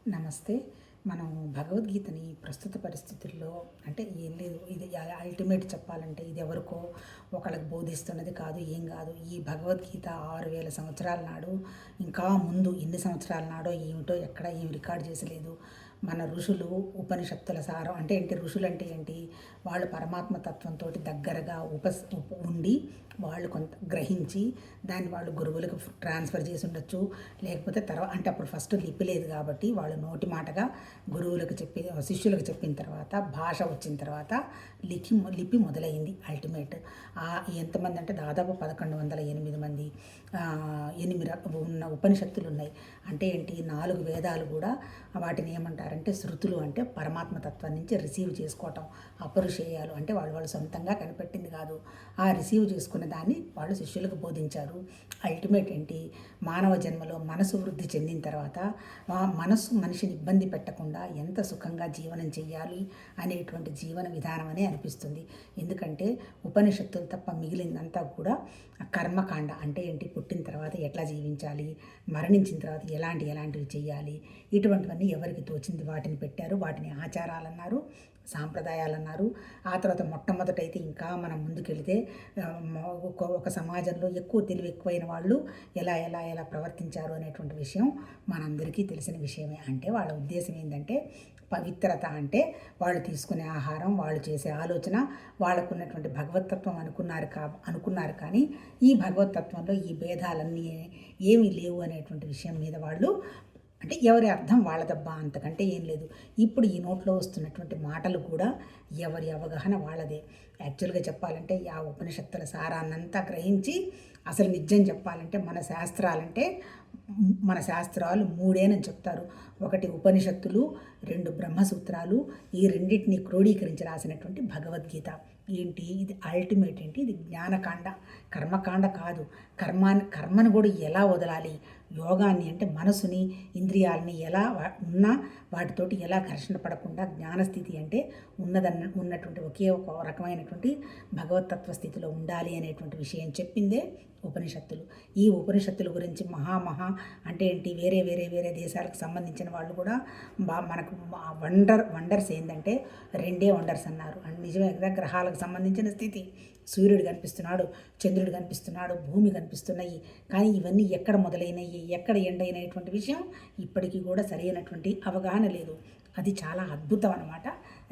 నమస్తే. మనం భగవద్గీతని ప్రస్తుత పరిస్థితుల్లో అంటే ఏం లేదు. ఇది అల్టిమేట్ చెప్పాలంటే ఇది ఎవరికో ఒకళ్ళకి బోధిస్తున్నది కాదు, ఏం కాదు. ఈ భగవద్గీత 6000 సంవత్సరాల నాడు, ఇంకా ముందు ఎన్ని సంవత్సరాల నాడో ఏమిటో ఎక్కడ ఏమి రికార్డ్ చేసలేదు. మన ఋషులు ఉపనిషత్తుల సారం అంటే ఏంటి, ఋషులు అంటే ఏంటి, వాళ్ళు పరమాత్మ తత్వంతో దగ్గరగా ఉండి వాళ్ళు కొంత గ్రహించి దాన్ని వాళ్ళు గురువులకు ట్రాన్స్ఫర్ చేసి ఉండొచ్చు. లేకపోతే తర్వాత అంటే అప్పుడు ఫస్ట్ లిపి లేదు కాబట్టి వాళ్ళు నోటి మాటగా గురువులకు చెప్పి శిష్యులకు చెప్పిన తర్వాత భాష వచ్చిన తర్వాత లిపి మొదలైంది. అల్టిమేట్ ఎంతమంది అంటే దాదాపు 1108 మంది 8 ఉన్న ఉపనిషత్తులు ఉన్నాయి. అంటే ఏంటి, 4 వేదాలు కూడా వాటిని ఏమంటారంటే శృతులు, అంటే పరమాత్మ తత్వం నుంచి రిసీవ్ చేసుకోవటం. అపరుషేయాలు అంటే వాళ్ళు సొంతంగా కనిపెట్టింది కాదు, ఆ రిసీవ్ చేసుకున్న దాన్ని వాళ్ళు శిష్యులకు బోధించారు. అల్టిమేట్ ఏంటి, మానవ జన్మలో మనసు వృద్ధి చెందిన తర్వాత మనసు మనిషిని ఇబ్బంది పెట్టకుండా ఎంత సుఖంగా జీవనం చేయాలి అనేటువంటి జీవన విధానం అనే అనిపిస్తుంది. ఎందుకంటే ఉపనిషత్తులు తప్ప మిగిలిందంతా కూడా కర్మకాండ. అంటే ఏంటి, పుట్టిన తర్వాత ఎట్లా జీవించాలి, మరణించిన తర్వాత ఎలాంటివి చేయాలి, ఇటువంటివన్నీ ఎవరికి తోచింది వాటిని పెట్టారు. వాటిని ఆచారాలన్నారు, సాంప్రదాయాలన్నారు. ఆ తర్వాత మొట్టమొదటైతే ఇంకా మనం ముందుకెళితే ఒక సమాజంలో తెలివి ఎక్కువైన వాళ్ళు ఎలా ప్రవర్తించారు అనేటువంటి విషయం మనందరికీ తెలిసిన విషయమే. అంటే వాళ్ళ ఉద్దేశం ఏంటంటే పవిత్రత, అంటే వాళ్ళు తీసుకునే ఆహారం, వాళ్ళు చేసే ఆలోచన, వాళ్ళకున్నటువంటి భగవతత్వం అనుకున్నారు కానీ ఈ భగవతత్వంలో ఈ భేదాలన్నీ ఏమీ లేవు అనేటువంటి విషయం మీద వాళ్ళు అంటే ఎవరి అర్థం వాళ్ళదబ్బా, అంతకంటే ఏం లేదు. ఇప్పుడు ఈ నోట్లో వస్తున్నటువంటి మాటలు కూడా ఎవరి అవగాహన వాళ్ళదే. యాక్చువల్గా చెప్పాలంటే ఆ ఉపనిషత్తుల సారాన్నంతా గ్రహించి అసలు నిజం చెప్పాలంటే మన శాస్త్రాలు 3 చెప్తారు. 1 ఉపనిషత్తులు, 2 బ్రహ్మసూత్రాలు, ఈ రెండింటిని క్రోడీకరించి రాసినటువంటి భగవద్గీత. ఏంటి ఇది అల్టిమేట్, ఏంటి ఇది జ్ఞానకాండ, కర్మకాండ కాదు. కర్మను కూడా ఎలా వదలాలి, యోగాన్ని అంటే మనసుని ఇంద్రియాలని ఎలా వాటితోటి ఎలా ఘర్షణ పడకుండా జ్ఞానస్థితి అంటే ఉన్నటువంటి ఒకే ఒక రకమైనటువంటి భగవతత్వ స్థితిలో ఉండాలి అనేటువంటి విషయం చెప్పిందే ఉపనిషత్తులు. ఈ ఉపనిషత్తుల గురించి మహా అంటే ఏంటి, వేరే దేశాలకు సంబంధించిన వాళ్ళు కూడా మనకు వండర్స్ ఏంటంటే 2 వండర్స్ అన్నారు. నిజమే కదా, గ్రహాలకు సంబంధించిన స్థితి, సూర్యుడు కనిపిస్తున్నాడు, చంద్రుడు కనిపిస్తున్నాడు, భూమి కనిపిస్తున్నాయి. కానీ ఇవన్నీ ఎక్కడ మొదలైనవి, ఎక్కడ ఎండైనటువంటి విషయం ఇప్పటికీ కూడా సరైనటువంటి అవగాహన లేదు. అది చాలా అద్భుతం అన్నమాట.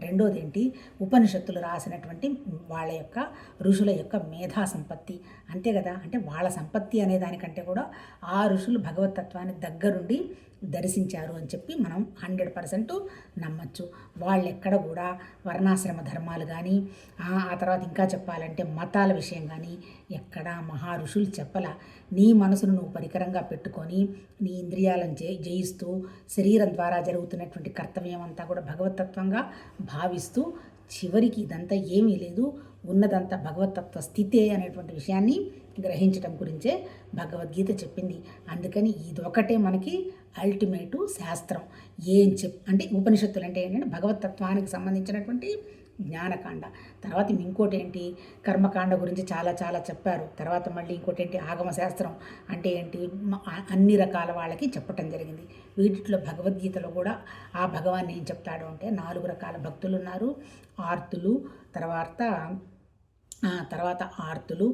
రెండోది ఏంటి, ఉపనిషత్తులు రాసినటువంటి వాళ్ళ యొక్క ఋషుల యొక్క మేధా సంపత్తి, అంతే కదా. అంటే వాళ్ళ సంపత్తి అనే దానికంటే కూడా ఆ ఋషులు భగవతత్వాన్ని దగ్గరుండి దర్శించారు అని చెప్పి మనం 100% నమ్మచ్చు. వాళ్ళు ఎక్కడ కూడా వర్ణాశ్రమ ధర్మాలు కానీ ఆ తర్వాత ఇంకా చెప్పాలంటే మతాల విషయం కానీ ఎక్కడ మహా ఋషులు చెప్పలా. నీ మనసును నువ్వు పరికరంగా పెట్టుకొని నీ ఇంద్రియాలను జయిస్తూ శరీరం ద్వారా జరుగుతున్నటువంటి కర్తవ్యం అంతా కూడా భగవతత్వంగా భావిస్తూ చివరికి ఇదంతా ఏమీ లేదు, ఉన్నదంతా భగవతత్వ స్థితే అనేటువంటి విషయాన్ని గ్రహించడం గురించే భగవద్గీత చెప్పింది. అందుకని ఇదొకటే మనకి అల్టిమేటు శాస్త్రం. అంటే ఉపనిషత్తులు అంటే ఏంటంటే భగవతత్వానికి సంబంధించినటువంటి జ్ఞానకాండ. తర్వాత ఇంకోటి ఏంటి, కర్మకాండ గురించి చాలా చెప్పారు. తర్వాత మళ్ళీ ఇంకోటి ఏంటి, ఆగమశాస్త్రం అంటే ఏంటి, అన్ని రకాల వాళ్ళకి చెప్పటం జరిగింది. వీటిలో భగవద్గీతలో కూడా ఆ భగవాన్ ఏం చెప్తాడు అంటే 4 రకాల భక్తులు ఉన్నారు. ఆర్తులు, తర్వాత ఆర్తులు,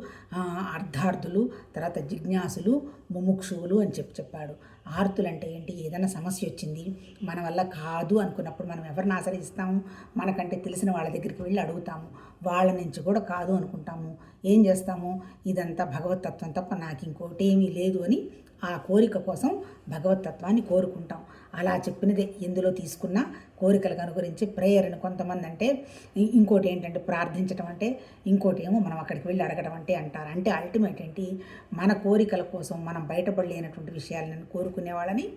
అర్ధార్థులు, తర్వాత జిజ్ఞాసులు, ముముక్షువులు అని చెప్పాడు. ఆర్తులు అంటే ఏంటి, ఏదైనా సమస్య వచ్చింది మన వల్ల కాదు అనుకున్నప్పుడు మనం ఎవరిని ఆశ్రయిస్తాము, మనకంటే తెలిసిన వాళ్ళ దగ్గరికి వెళ్ళి అడుగుతాము. వాళ్ళ నుంచి కూడా కాదు అనుకుంటాము, ఏం చేస్తాము, ఇదంతా భగవతత్వం తప్ప నాకు ఇంకోటి ఏమీ లేదు అని ఆ కోరిక కోసం భగవతత్వాన్ని కోరుకుంటాం. అలా చెప్పినదే ఎందులో తీసుకున్న కోరికలకు అనుగురించి ప్రేయర్ని కొంతమంది అంటే, ఇంకోటి ఏంటంటే ప్రార్థించడం అంటే, ఇంకోటి ఏమో మనం అక్కడికి వెళ్ళి అడగడం అంటే అంటారు. అంటే అల్టిమేట్ ఏంటి, మన కోరికల కోసం మనం బయటపడలేనటువంటి విషయాలను కోరుకునే వాళ్ళని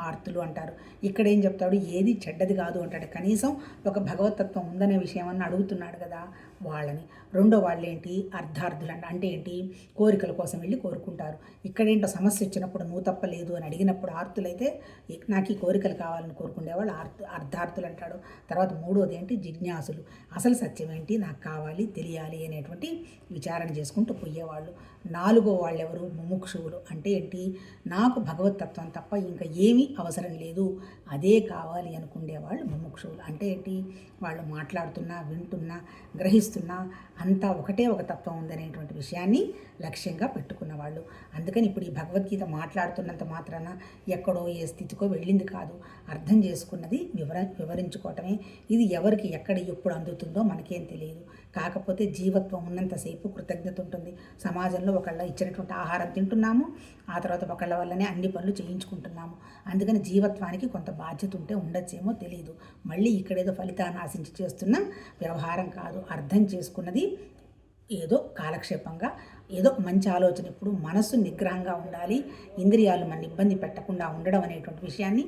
ఆర్తులు అంటారు. ఇక్కడ ఏం చెప్తాడు, ఏది చెడ్డది కాదు అంటాడు. కనీసం ఒక భగవతత్వం ఉందనే విషయం అన్న అడుగుతున్నాడు కదా. వాళ్ళని. రెండో వాళ్ళు ఏంటి, అర్ధార్థులు అంటే ఏంటి, కోరికల కోసం వెళ్ళి కోరుకుంటారు. ఇక్కడేంటో సమస్య వచ్చినప్పుడు నువ్వు తప్పలేదు అని అడిగినప్పుడు ఆర్తులైతే నాకు ఈ కోరికలు కావాలని కోరుకునేవాళ్ళు అర్ధార్థులు అంటాడు. తర్వాత మూడోది ఏంటి, జిజ్ఞాసులు. అసలు సత్యం ఏంటి, నాకు కావాలి తెలియాలి అనేటువంటి విచారణ చేసుకుంటూ పోయేవాళ్ళు. నాలుగో వాళ్ళు ఎవరు, ముముక్షువులు. అంటే ఏంటి, నాకు భగవతత్వం తప్ప ఇంకా ఏమీ అవసరం లేదు, అదే కావాలి అనుకునేవాళ్ళు ముముక్షువులు. అంటే ఏంటి, వాళ్ళు మాట్లాడుతున్నా, వింటున్నా, గ్రహిస్తున్నా అంతా ఒకటే ఒక తత్వం ఉందనేటువంటి విషయాన్ని లక్ష్యంగా పెట్టుకున్నవాళ్ళు. అందుకని ఇప్పుడు ఈ భగవద్గీత మాట్లాడుతున్నంత మాత్రాన ఎక్కడో ఏ స్థితికో వెళ్ళింది కాదు, అర్థం చేసుకున్నది వివరించుకోవటమే. ఇది ఎవరికి ఎక్కడ ఎప్పుడు అందుతుందో మనకేం తెలియదు. కాకపోతే జీవత్వం ఉన్నంతసేపు కృతజ్ఞత ఉంటుంది. సమాజంలో ఒకళ్ళ ఇచ్చినటువంటి ఆహారం తింటున్నాము, ఆ తర్వాత ఒకళ్ళ వల్లనే అన్ని పనులు చేయించుకుంటున్నాము. అందుకని జీవత్వానికి కొంత బాధ్యత ఉంటే ఉండొచ్చేమో తెలియదు. మళ్ళీ ఇక్కడేదో ఫలితాన్ని ఆశించి చేస్తున్న వ్యవహారం కాదు. అర్థం చేసుకున్నది ఏదో కాలక్షేపంగా, ఏదో మంచి ఆలోచన. ఇప్పుడు మనస్సు నిగ్రహంగా ఉండాలి, ఇంద్రియాలు మన ఇబ్బంది పెట్టకుండా ఉండడం అనేటువంటి విషయాన్ని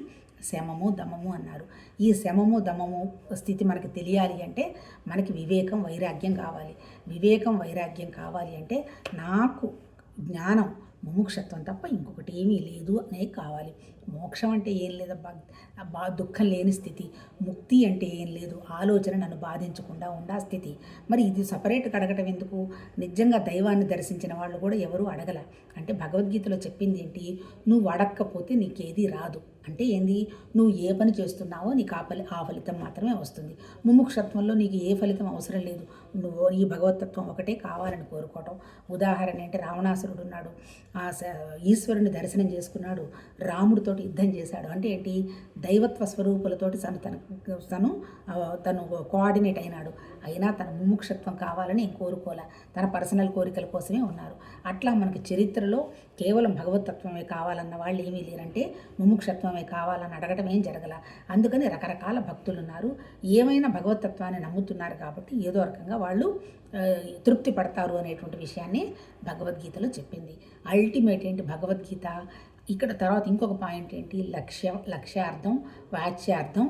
శమము దమము అన్నారు. ఈ శమము దమము స్థితి మనకి తెలియాలి అంటే మనకి వివేకం వైరాగ్యం కావాలి. వివేకం వైరాగ్యం కావాలి అంటే నాకు జ్ఞానం ముముక్షత్వం తప్ప ఇంకొకటి ఏమీ లేదు అనే కావాలి. మోక్షం అంటే ఏం లేదబ్బా, దుఃఖం లేని స్థితి. ముక్తి అంటే ఏం లేదు, ఆలోచన నన్ను బాధించకుండా ఉండా స్థితి. మరి ఇది సపరేట్గా అడగటం ఎందుకు? నిజంగా దైవాన్ని దర్శించిన వాళ్ళు కూడా ఎవరు అడగల. అంటే భగవద్గీతలో చెప్పింది ఏంటి, నువ్వు అడగకపోతే నీకేది రాదు. అంటే ఏంది, నువ్వు ఏ పని చేస్తున్నావో నీకు ఆ ఫలితం మాత్రమే వస్తుంది. ముముక్షత్వంలో నీకు ఏ ఫలితం అవసరం లేదు, నువ్వు ఈ భగవతత్వం ఒకటే కావాలని కోరుకోవటం. ఉదాహరణ ఏంటి, రావణాసురుడు ఉన్నాడు, ఈశ్వరుని దర్శనం చేసుకున్నాడు, రాముడితోటి యుద్ధం చేశాడు. అంటే ఏంటి, దైవత్వ స్వరూపులతోటి తను కోఆర్డినేట్ అయినాడు. అయినా తన ముముక్షత్వం కావాలని కోరుకోలే, తన పర్సనల్ కోరికల కోసమే ఉన్నారు. అట్లా మనకి చరిత్రలో కేవలం భగవతత్వమే కావాలన్న వాళ్ళు ఏమీ లేరంటే ముముక్షత్వమే కావాలని అడగటం ఏం జరగల. అందుకని రకరకాల భక్తులు ఉన్నారు, ఏమైనా భగవతత్వాన్ని నమ్ముతున్నారు కాబట్టి ఏదో రకంగా వాళ్ళు తృప్తి పడతారు అనేటువంటి విషయాన్ని భగవద్గీతలో చెప్పింది. అల్టిమేట్ ఏంటి భగవద్గీత. ఇక్కడ తర్వాత ఇంకొక పాయింట్ ఏంటి, లక్ష్యార్థం, వాచ్యార్థం,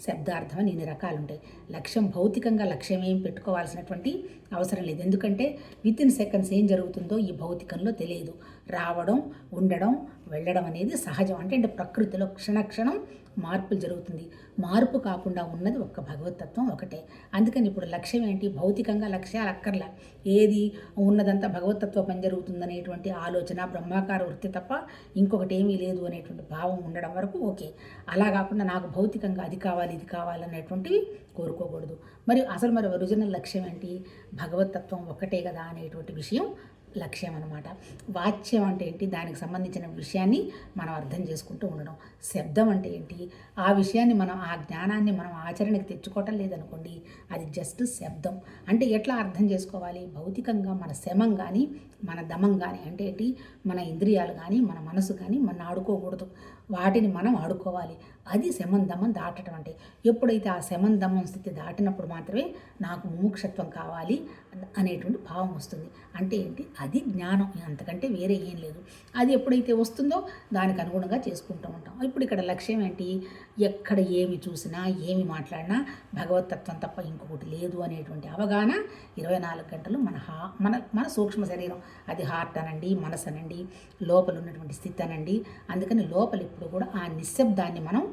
శబ్దార్థం అని ఇన్ని రకాలు ఉంటాయి. లక్ష్యం భౌతికంగా లక్ష్యం ఏం పెట్టుకోవాల్సినటువంటి అవసరం లేదు. ఎందుకంటే విత్ ఇన్ సెకండ్స్ ఏం జరుగుతుందో ఈ భౌతికంలో తెలియదు. రావడం, ఉండడం, వెళ్ళడం అనేది సహజం. అంటే ప్రకృతిలో క్షణక్షణం మార్పులు జరుగుతుంది. మార్పు కాకుండా ఉన్నది ఒక్క భగవతత్వం ఒకటే. అందుకని ఇప్పుడు లక్ష్యం ఏంటి, భౌతికంగా లక్ష్యాలు అక్కర్లా, ఏది ఉన్నదంతా భగవతత్వ పని జరుగుతుందనేటువంటి ఆలోచన, బ్రహ్మాకార వృత్తి తప్ప ఇంకొకటి ఏమీ లేదు అనేటువంటి భావం ఉండడం వరకు ఓకే. అలా కాకుండా నాకు భౌతికంగా అది కావాలి ఇది కావాలనేటువంటివి కోరుకోకూడదు. మరి ఒరిజినల్ లక్ష్యం ఏంటి, భగవతత్వం ఒక్కటే కదా అనేటువంటి విషయం లక్ష్యం అన్నమాట. వాచ్యం అంటే ఏంటి, దానికి సంబంధించిన విషయాన్ని మనం అర్థం చేసుకుంటూ ఉండడం. శబ్దం అంటే ఏంటి, ఆ విషయాన్ని ఆ జ్ఞానాన్ని మనం ఆచరణకి తెచ్చుకోవటం లేదనుకోండి, అది జస్ట్ శబ్దం. అంటే ఎట్లా అర్థం చేసుకోవాలి, భౌతికంగా మన శమం కానీ మన దమం కానీ, అంటే ఏంటి, మన ఇంద్రియాలు కానీ మన మనసు కానీ మనం ఆడుకోకూడదు, వాటిని మనం ఆడుకోవాలి. అది శమం దమం దాటడం. అంటే ఎప్పుడైతే ఆ శమం దమం స్థితి దాటినప్పుడు మాత్రమే నాకు ముముక్షత్వం కావాలి అనేటువంటి భావం వస్తుంది. అంటే ఏంటి, అది జ్ఞానం, అంతకంటే వేరే ఏం లేదు. అది ఎప్పుడైతే వస్తుందో దానికి అనుగుణంగా చేసుకుంటూ ఉంటాం. ఇప్పుడు ఇక్కడ లక్ష్యం ఏంటి, ఎక్కడ ఏమి చూసినా ఏమి మాట్లాడినా భగవతత్వం తప్ప ఇంకొకటి లేదు అనేటువంటి అవగాహన 24 గంటలు మన సూక్ష్మ శరీరం, అది హార్ట్ అనండి, మనసు అనండి, లోపల ఉన్నటువంటి స్థితి అనండి. అందుకని లోపల ఇప్పుడు కూడా ఆ నిశ్శబ్దాన్ని మనం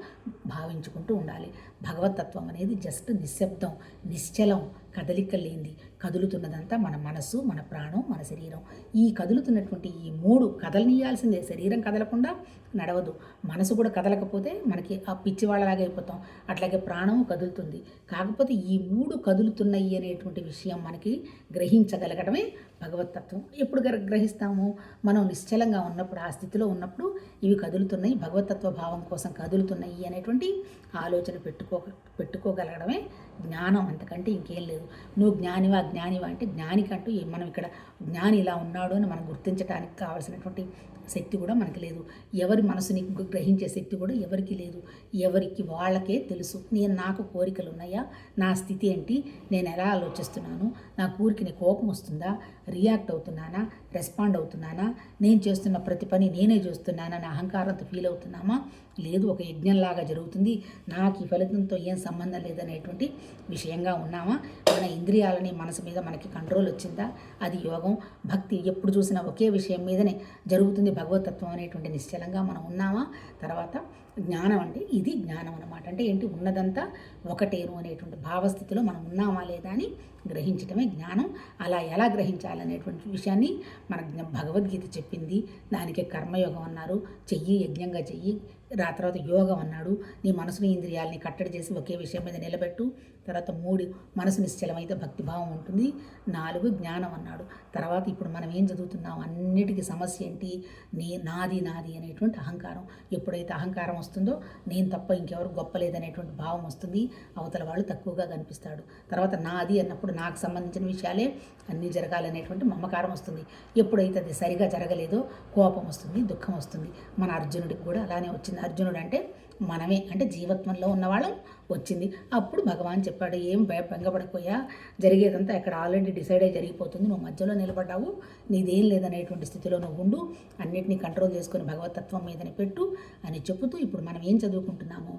భావించుకుంటూ ఉండాలి. భగవతత్వం అనేది జస్ట్ నిశ్శబ్దం, నిశ్చలం, కదలిక లేనిది. కదులుతున్నదంతా మన మనస్సు, మన ప్రాణం, మన శరీరం. ఈ కదులుతున్నటువంటి ఈ మూడు కదలనీయాల్సిందే. శరీరం కదలకుండా నడవదు, మనసు కూడా కదలకపోతే మనకి ఆ పిచ్చివాళ్ళలాగా అయిపోతాం. అట్లాగే ప్రాణము కదులుతుంది. కాకపోతే ఈ మూడు కదులుతున్నాయి అనేటువంటి విషయం మనకి గ్రహించగలగడమే భగవతత్వం. ఎప్పుడు గ్రహిస్తాము, మనం నిశ్చలంగా ఉన్నప్పుడు, ఆ స్థితిలో ఉన్నప్పుడు ఇవి కదులుతున్నాయి, భగవతత్వ భావం కోసం కదులుతున్నాయి అనేటువంటి ఆలోచన పెట్టుకోగలగడమే జ్ఞానం. అంతకంటే ఇంకేం లేదు. నువ్వు జ్ఞానివా అంటే జ్ఞానికంటూ మనం ఇక్కడ జ్ఞాని ఇలా ఉన్నాడు అని మనం గుర్తించడానికి కావాల్సినటువంటి శక్తి కూడా మనకి లేదు. ఎవరి మనసుని గ్రహించే శక్తి కూడా ఎవరికి లేదు. ఎవరికి వాళ్ళకే తెలుసు. నాకు కోరికలు ఉన్నాయా, నా స్థితి ఏంటి, నేను ఎలా ఆలోచిస్తున్నాను, నా కోరికని కోపం వస్తుందా, రియాక్ట్ అవుతున్నానా, రెస్పాండ్ అవుతున్నానా, నేను చేస్తున్న ప్రతి పని నేనే చేస్తున్నానని అహంకారంతో ఫీల్ అవుతున్నామా, లేదు ఒక యజ్ఞంలాగా జరుగుతుంది, నాకు ఈ ఫలితంతో ఏం సంబంధం లేదనేటువంటి విషయంగా ఉన్నామా, మన ఇంద్రియాలని మనసు మీద మనకి కంట్రోల్ వచ్చిందా, అది యోగం. భక్తి ఎప్పుడు చూసినా ఒకే విషయం మీదనే జరుగుతుంది, భగవతత్వం అనేటువంటి నిశ్చలంగా మనం ఉన్నామా. తర్వాత జ్ఞానం అంటే ఇది జ్ఞానం అనమాట. అంటే ఏంటి, ఉన్నదంతా ఒకటేను అనేటువంటి భావస్థితిలో మనం ఉన్నామా లేదా అని గ్రహించడమే జ్ఞానం. అలా ఎలా గ్రహించాలనేటువంటి విషయాన్ని మన భగవద్గీత చెప్పింది. దానికి కర్మయోగం అన్నారు, చెయ్యి యజ్ఞంగా చెయ్యి. తర్వాత యోగం అన్నాడు, నీ మనసుని ఇంద్రియాలని కట్టడి చేసి ఒకే విషయం మీద నిలబెట్టు. తర్వాత 3 మనసు నిశ్చలమైతే భక్తిభావం ఉంటుంది. 4 జ్ఞానం అన్నాడు. తర్వాత ఇప్పుడు మనం ఏం చదువుతున్నాం, అన్నిటికీ సమస్య ఏంటి, నాది నాది అనేటువంటి అహంకారం. ఎప్పుడైతే అహంకారం వస్తుందో నేను తప్ప ఇంకెవరు గొప్ప లేదనేటువంటి భావం వస్తుంది, అవతల వాళ్ళు తక్కువగా కనిపిస్తాడు. తర్వాత నాది అన్నప్పుడు నాకు సంబంధించిన విషయాలే అన్నీ జరగాలనేటువంటి మమకారం వస్తుంది. ఎప్పుడైతే అది సరిగా జరగలేదో కోపం వస్తుంది, దుఃఖం వస్తుంది. మన అర్జునుడికి కూడా అలానే వచ్చింది. అర్జునుడు అంటే మనమే, అంటే జీవత్వంలో ఉన్నవాళ్ళం వచ్చింది. అప్పుడు భగవాన్ చెప్పాడు, ఏం బెంగపడిపోయా, జరిగేదంతా అక్కడ ఆల్రెడీ డిసైడ్ అయి జరిగిపోతుంది, నువ్వు మధ్యలో నిలబడ్డావు, నీదేం లేదనేటువంటి స్థితిలో నువ్వు ఉండు, అన్నిటినీ కంట్రోల్ చేసుకొని భగవతత్వం మీదని పెట్టు అని చెబుతూ ఇప్పుడు మనం ఏం చదువుకుంటున్నాము,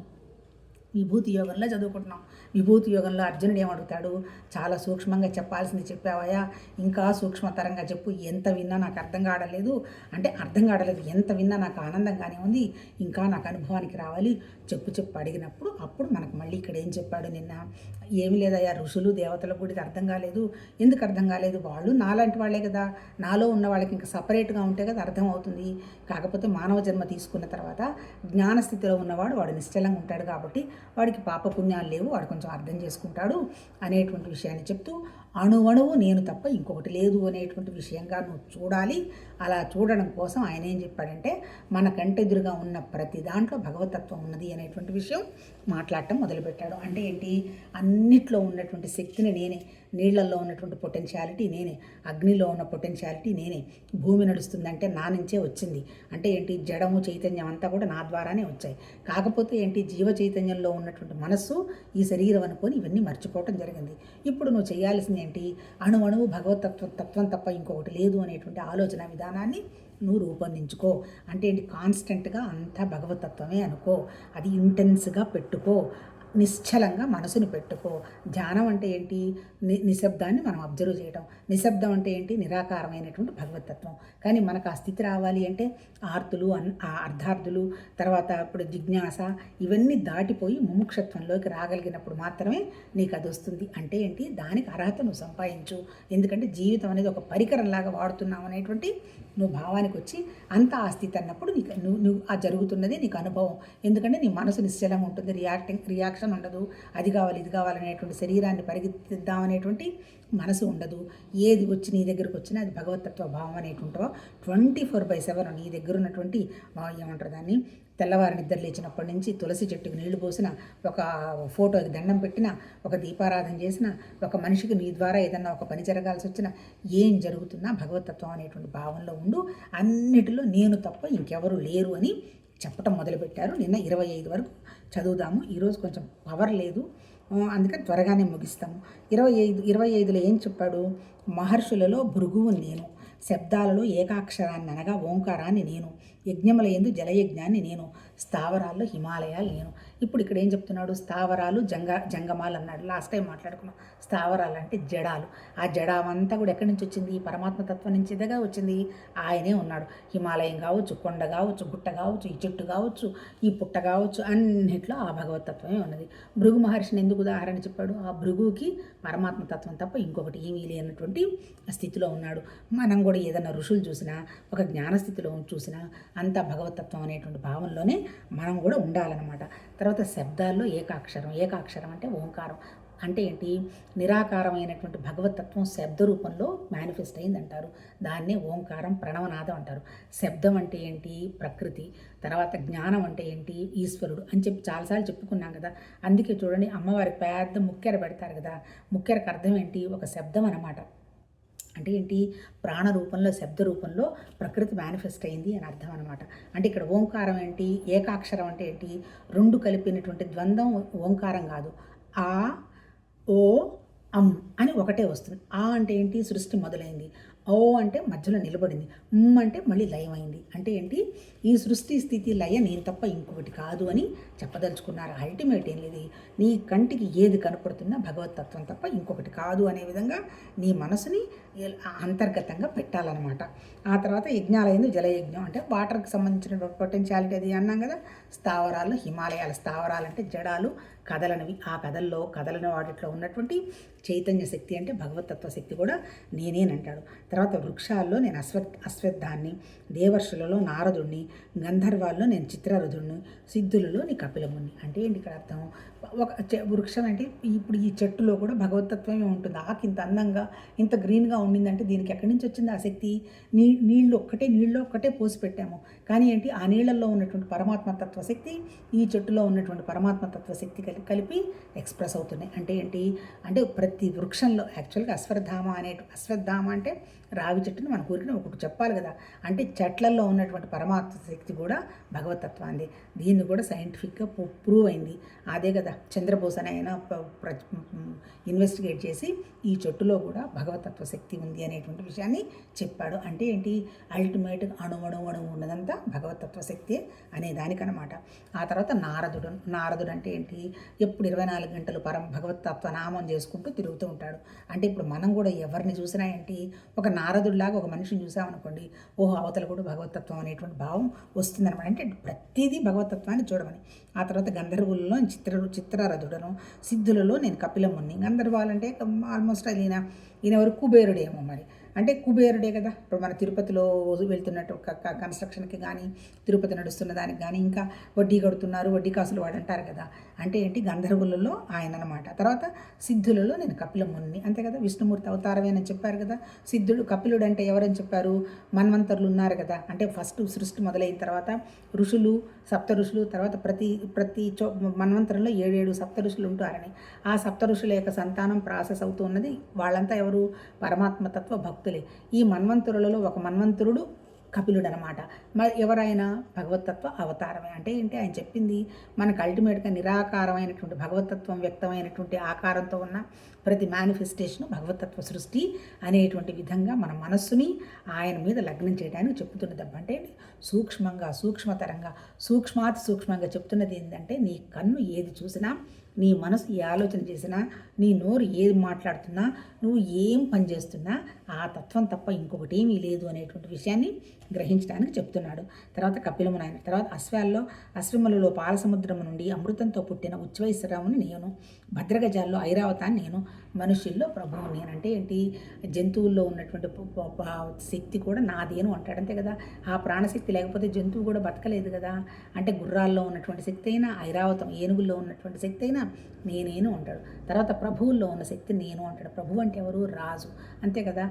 విభూతి యోగంలో చదువుకుంటున్నాం. విభూతి యోగంలో అర్జునుడు ఏమడుగుతాడు, చాలా సూక్ష్మంగా చెప్పాల్సింది చెప్పావయ్యా, ఇంకా సూక్ష్మతరంగా చెప్పు, ఎంత విన్నా నాకు అర్థం కావడలేదు, అంటే అర్థం కావడలేదు, ఎంత విన్నా నాకు ఆనందంగానే ఉంది, ఇంకా నాకు అనుభవానికి రావాలి, చెప్పు అడిగినప్పుడు అప్పుడు మనకు మళ్ళీ ఇక్కడ ఏం చెప్పాడు నిన్న, ఏమి లేదయ్యా, ఋషులు దేవతలకు కూడా ఇది అర్థం కాలేదు. ఎందుకు అర్థం కాలేదు, వాళ్ళు నాలాంటి వాళ్ళే కదా, నాలో ఉన్న వాళ్ళకి ఇంకా సపరేట్గా ఉంటే కదా అర్థం అవుతుంది. కాకపోతే మానవ జన్మ తీసుకున్న తర్వాత జ్ఞానస్థితిలో ఉన్నవాడు వాడు నిశ్చలంగా ఉంటాడు కాబట్టి వాడికి పాపపుణ్యాలు లేవు, వాడు కొంచెం అర్థం చేసుకుంటాడు అనేటువంటి విషయాన్ని చెప్తూ, అణువణువు నేను తప్ప ఇంకొకటి లేదు అనేటువంటి విషయంగా నువ్వు చూడాలి. అలా చూడడం కోసం ఆయన ఏం చెప్పాడంటే, మన కంటెదురుగా ఉన్న ప్రతి దాంట్లో భగవతత్వం ఉన్నది అనేటువంటి విషయం మాట్లాడటం మొదలుపెట్టాడు. అంటే ఏంటి, అన్నిట్లో ఉన్నటువంటి శక్తిని నేనే, నీళ్లలో ఉన్నటువంటి పొటెన్షియాలిటీ నేనే, అగ్నిలో ఉన్న పొటెన్షియాలిటీ నేనే, భూమి నడుస్తుందంటే నా నుంచే వచ్చింది. అంటే ఏంటి, జడము చైతన్యం అంతా కూడా నా ద్వారానే వచ్చాయి. కాకపోతే ఏంటి, జీవ చైతన్యంలో ఉన్నటువంటి మనస్సు ఈ శరీరం అనుకొని ఇవన్నీ మర్చిపోవటం జరిగింది. ఇప్పుడు నువ్వు చేయాల్సింది ఏంటి, అణువణువు తత్వం తప్ప ఇంకొకటి లేదు అనేటువంటి ఆలోచన విధానాన్ని నువ్వు రూపొందించుకో. అంటే ఏంటి, కాన్స్టెంట్గా అంతా భగవతత్వమే అనుకో, అది ఇంటెన్స్గా పెట్టుకో, నిశ్చలంగా మనసుని పెట్టుకో. ధ్యానం అంటే ఏంటి, నిశ్శబ్దాన్ని మనం అబ్జర్వ్ చేయడం. నిశ్శబ్దం అంటే ఏంటి, నిరాకారమైనటువంటి భగవతత్వం. కానీ మనకు ఆ స్థితి రావాలి అంటే ఆర్తులు, అర్ధార్థులు, తర్వాత ఇప్పుడు జిజ్ఞాస, ఇవన్నీ దాటిపోయి ముముక్షత్వంలోకి రాగలిగినప్పుడు మాత్రమే నీకు అది వస్తుంది. అంటే ఏంటి, దానికి అర్హత నువ్వు సంపాదించు. ఎందుకంటే జీవితం అనేది ఒక పరికరంలాగా వాడుతున్నావు అనేటువంటి నువ్వు భావానికి వచ్చి అంత ఆ స్థితి అన్నప్పుడు నీకు నువ్వు ఆ జరుగుతున్నది నీకు అనుభవం. ఎందుకంటే నీ మనసు నిశ్చలంగా ఉంటుంది, రియాక్షన్ ఉండదు, అది కావాలి ఇది కావాలనేటువంటి శరీరాన్ని పరిగెత్తిద్దామనేటువంటి మనసు ఉండదు. ఏది వచ్చి నీ దగ్గరకు వచ్చినా అది భగవతత్వ భావం అనేటువంటివో 24/7 నీ దగ్గర ఉన్నటువంటి ఏమంటారు దాన్ని, తెల్లవారు నిద్ర లేచినప్పటి నుంచి తులసి చెట్టుకు నీళ్లు పోసిన, ఒక ఫోటోకి దండం పెట్టిన, ఒక దీపారాధన చేసిన, ఒక మనిషికి నీ ద్వారా ఏదన్నా ఒక పని జరగాల్సి వచ్చినా, ఏం జరుగుతున్నా భగవతత్వం అనేటువంటి భావంలో ఉండు. అన్నిటిలో నేను తప్ప ఇంకెవరు లేరు అని చెప్పటం మొదలుపెట్టారు. నిన్న 25 వరకు చదువుదాము. ఈరోజు కొంచెం పవర్ లేదు, అందుకని త్వరగానే ముగిస్తాము. 25లో ఏం చెప్పాడు, మహర్షులలో భృగువు నేను, శబ్దాలలో ఏకాక్షరాన్ని అనగా ఓంకారాన్ని నేను, యజ్ఞముల యందు జలయజ్ఞాన్ని నేను, స్థావరాల్లో హిమాలయాలు నేను. ఇప్పుడు ఇక్కడ ఏం చెప్తున్నాడు, స్థావరాలు జంగమాలు అన్నాడు. లాస్ట్ టైం మాట్లాడుకున్నాం. స్థావరాలు అంటే జడాలు. ఆ జడామంతా కూడా ఎక్కడి నుంచి వచ్చింది, పరమాత్మతత్వం నుంచిదిగా వచ్చింది. ఆయనే ఉన్నాడు. హిమాలయం కావచ్చు, కొండ కావచ్చు, గుట్ట కావచ్చు, ఈ చెట్టు కావచ్చు, ఈ పుట్ట కావచ్చు, అన్నిట్లో ఆ భగవతత్వమే ఉన్నది. భృగు మహర్షిని ఎందుకు ఉదాహరణ చెప్పాడు, ఆ భృగుకి పరమాత్మతత్వం తప్ప ఇంకొకటి ఏమీ లేనటువంటి స్థితిలో ఉన్నాడు. మనం కూడా ఏదైనా ఋషులు చూసినా, ఒక జ్ఞానస్థితిలో చూసినా అంతా భగవతత్వం అనేటువంటి భావంలోనే మనం కూడా ఉండాలన్నమాట. తర్వాత శబ్దాల్లో ఏకాక్షరం అంటే ఓంకారం. అంటే ఏంటి, నిరాకారమైనటువంటి భగవతత్వం శబ్ద రూపంలో మేనిఫెస్ట్ అయిందంటారు. దాన్నే ఓంకారం, ప్రణవనాదం అంటారు. శబ్దం అంటే ఏంటి, ప్రకృతి. తర్వాత జ్ఞానం అంటే ఏంటి, ఈశ్వరుడు అని చెప్పి చాలాసార్లు చెప్పుకున్నాం కదా. అందుకే చూడండి, అమ్మవారికి పెద్ద ముక్కెర పెడతారు కదా. ముక్కెరకు అర్థం ఏంటి, ఒక శబ్దం అన్నమాట. అంటే ఏంటి, ప్రాణ రూపంలో, శబ్ద రూపంలో ప్రకృతి మేనిఫెస్ట్ అయింది అని అర్థం అనమాట. అంటే ఇక్కడ ఓంకారం ఏంటి, ఏకాక్షరం అంటే ఏంటి, 2 కలిపినటువంటి ద్వంద్వం ఓంకారం కాదు. ఆ, ఓ, అం అని ఒకటే వస్తుంది. ఆ అంటే ఏంటి, సృష్టి మొదలైంది. ఓ అంటే మధ్యలో నిలబడింది, అంటే మళ్ళీ లయమైంది. అంటే ఏంటి, ఈ సృష్టి స్థితి లయ నేను తప్ప ఇంకొకటి కాదు అని చెప్పదలుచుకున్నారు. అల్టిమేట్ ఏం లేదు, నీ కంటికి ఏది కనపడుతున్నా భగవతత్వం తప్ప ఇంకొకటి కాదు అనే విధంగా నీ మనసుని అంతర్గతంగా పెట్టాలన్నమాట. ఆ తర్వాత యజ్ఞాలయందు జలయజ్ఞం అంటే వాటర్కి సంబంధించిన పొటెన్షియాలిటీ అది అన్నాం కదా. స్థావరాలు, హిమాలయాల స్థావరాలు అంటే జడాలు, కదలనివి. ఆ కదలని వాటిలో ఉన్నటువంటి చైతన్య శక్తి అంటే భగవతత్వ శక్తి కూడా నేనేనంటాడు. తర్వాత వృక్షాల్లో నేను అశ్వత్థాన్ని, దేవర్షులలో నారదుణ్ణి, గంధర్వాల్లో నేను చిత్రరథుణ్ణి, సిద్ధులలో నీ కపిలముని. అంటే ఏంటి ఇక్కడ అర్థం, ఒక వృక్షం అంటే ఇప్పుడు ఈ చెట్టులో కూడా భగవతత్వమే ఉంటుంది. ఆకు ఇంత అందంగా ఇంత గ్రీన్గా ఉండిందంటే దీనికి ఎక్కడి నుంచి వచ్చింది ఆ శక్తి? నీళ్ళు ఒక్కటే పోసి పెట్టాము, కానీ ఏంటి ఆ నీళ్ళల్లో ఉన్నటువంటి పరమాత్మ తత్వశక్తి ఈ చెట్టులో ఉన్నటువంటి పరమాత్మ తత్వశక్తి కలిపి ఎక్స్ప్రెస్ అవుతున్నాయి. అంటే ఏంటి అంటే ప్రతి వృక్షంలో యాక్చువల్గా అశ్వత్థామ అంటే రావి చెట్టుని మన ఊరికి ఒకటి చెప్పాలి కదా. అంటే చెట్లల్లో ఉన్నటువంటి పరమాత్మ శక్తి కూడా భగవతత్వాన్ని, దీన్ని కూడా సైంటిఫిక్గా ప్రూవ్ అయింది. అదే కదా చంద్రబోస్ అని ఆయన ఇన్వెస్టిగేట్ చేసి ఈ చెట్టులో కూడా భగవతత్వ శక్తి ఉంది అనేటువంటి విషయాన్ని చెప్పాడు. అంటే ఏంటి, అల్టిమేట్ అణువణు ఉన్నదంతా భగవతత్వ శక్తి అనే దానికనమాట. ఆ తర్వాత నారదుడు అంటే ఏంటి, ఎప్పుడు 24 గంటలు భగవతత్వ నామం చేసుకుంటూ తిరుగుతూ ఉంటాడు. అంటే ఇప్పుడు మనం కూడా ఎవరిని చూసినా ఏంటి, ఒక నారదుడిలాగా ఒక మనిషిని చూసామనుకోండి, ఓహో అవతల కూడా భగవతత్వం అనేటువంటి భావం వస్తుందన్నమాట. అంటే ప్రతిదీ భగవతత్వాన్ని చూడమని. ఆ తర్వాత గంధర్వులలో చిత్రరథుడను, సిద్ధులలో నేను కపిలముని. గంధర్వాలు అంటే ఆల్మోస్ట్ ఈయన ఎవరు కుబేరుడేమో మరి. అంటే కుబేరుడే కదా. ఇప్పుడు మన తిరుపతిలో వెళ్తున్నట్టు కన్స్ట్రక్షన్కి కానీ, తిరుపతి నడుస్తున్న దానికి కానీ, ఇంకా వడ్డీ కడుతున్నారు, వడ్డీ కాసులు వాడు అంటారు కదా. అంటే ఏంటి, గంధర్వులలో ఆయన అనమాట. తర్వాత సిద్ధులలో నేను కపిలముని, అంతే కదా. విష్ణుమూర్తి అవతారమే అని చెప్పారు కదా. కపిలుడు అంటే ఎవరని చెప్పారు, మన్వంతరులు ఉన్నారు కదా. అంటే ఫస్ట్ సృష్టి మొదలైన తర్వాత ఋషులు, సప్త ఋషులు, తర్వాత ప్రతి మన్వంతరంలో 7 సప్త ఋషులు ఉంటారని. ఆ సప్త ఋషుల యొక్క సంతానం ప్రాసెస్ అవుతూ ఉన్నది. వాళ్ళంతా ఎవరు, పరమాత్మతత్వ భక్తులే. ఈ మన్వంతరులలో ఒక మన్వంతరుడు కపిలుడు అనమాట. మరి ఎవరైనా భగవతత్వ అవతారమే. అంటే ఏంటి, ఆయన చెప్పింది మనకు అల్టిమేట్గా నిరాకారమైనటువంటి భగవతత్వం వ్యక్తమైనటువంటి ఆకారంతో ఉన్న ప్రతి మేనిఫెస్టేషను భగవతత్వ సృష్టి అనేటువంటి విధంగా మన మనస్సుని ఆయన మీద లగ్నం చేయడానికి చెప్తున్నది. అంటే సూక్ష్మతరంగా సూక్ష్మాతి సూక్ష్మంగా చెప్తున్నది ఏంటంటే, నీ కన్ను ఏది చూసినా, నీ మనసు ఏ ఆలోచన చేసినా, నీ నోరు ఏది మాట్లాడుతున్నా, నువ్వు ఏం పని చేస్తున్నా ఆ తత్వం తప్ప ఇంకొకటి ఏమీ లేదు అనేటువంటి విషయాన్ని గ్రహించడానికి చెప్తున్నాడు. తర్వాత కపిలముని ఆయన. తర్వాత అశ్వములలో పాలసముద్రము నుండి అమృతంతో పుట్టిన ఉచ్ఛ్వైశ్వరముని నేను, భద్రగజాల్లో ఐరావతాన్ని నేను, మనుషుల్లో ప్రభువు నేను. అంటే ఏంటి, జంతువుల్లో ఉన్నటువంటి శక్తి కూడా నాదేను అంటాడు. అంతే కదా. ఆ ప్రాణశక్తి లేకపోతే జంతువు కూడా బతకలేదు కదా. అంటే గుర్రాల్లో ఉన్నటువంటి శక్తి అయినా, ఐరావతం ఏనుగుల్లో ఉన్నటువంటి శక్తి అయినా నేనేను అంటాడు. తర్వాత ప్రభువుల్లో ఉన్న శక్తి నేను అంటాడు. ప్రభువు అంటే ఎవరు, రాజు. అంతే కదా.